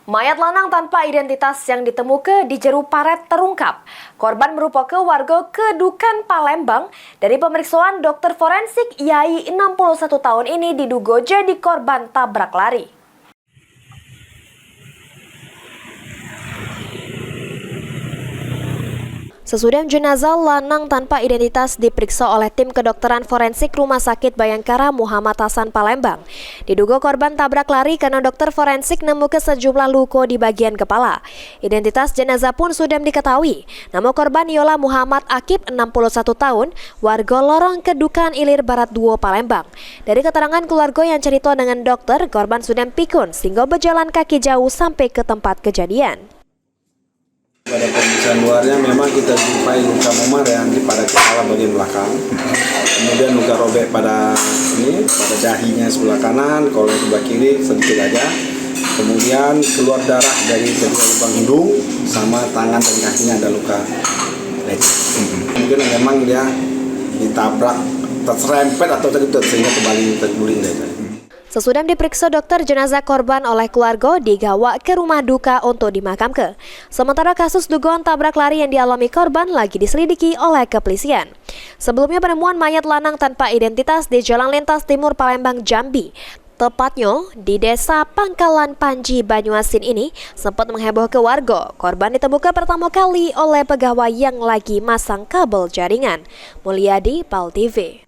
Mayat lanang tanpa identitas yang ditemukan di Jeru Paret terungkap. Korban merupakan warga Kedukan Palembang. Dari pemeriksaan dokter forensik, Yai 61 tahun ini diduga jadi korban tabrak lari. Sesudah jenazah lanang tanpa identitas diperiksa oleh tim kedokteran forensik Rumah Sakit Bayangkara Muhammad Hasan Palembang. Diduga korban tabrak lari karena dokter forensik nemukan sejumlah luka di bagian kepala. Identitas jenazah pun sudah diketahui. Nama korban ialah Muhammad Akib, 61 tahun, warga lorong Kedukan Ilir Barat 2 Palembang. Dari keterangan keluarga yang cerita dengan dokter, korban sudah pikun sehingga berjalan kaki jauh sampai ke tempat kejadian. Pada pemeriksaan luarnya memang kita jumpai luka memar yang pada kepala bagian belakang, kemudian luka robek pada dahinya sebelah kanan, kalau sebelah kiri sedikit aja, kemudian keluar darah dari kedua lubang hidung, sama tangan dan kakinya ada luka lecet. Mungkin memang dia ditabrak, terserempet atau terguling sehingga kembali terguling saja. Sesudah diperiksa dokter, jenazah korban oleh keluarga digawa ke rumah duka untuk dimakamkan. Sementara kasus dugaan tabrak lari yang dialami korban lagi diselidiki oleh kepolisian. Sebelumnya penemuan mayat lanang tanpa identitas di Jalan Lintas Timur Palembang, Jambi, tepatnya di Desa Pangkalan Panji, Banyuasin ini sempat menghebohkan warga. Korban ditemukan pertama kali oleh pegawai yang lagi masang kabel jaringan. Mulyadi, PAL TV.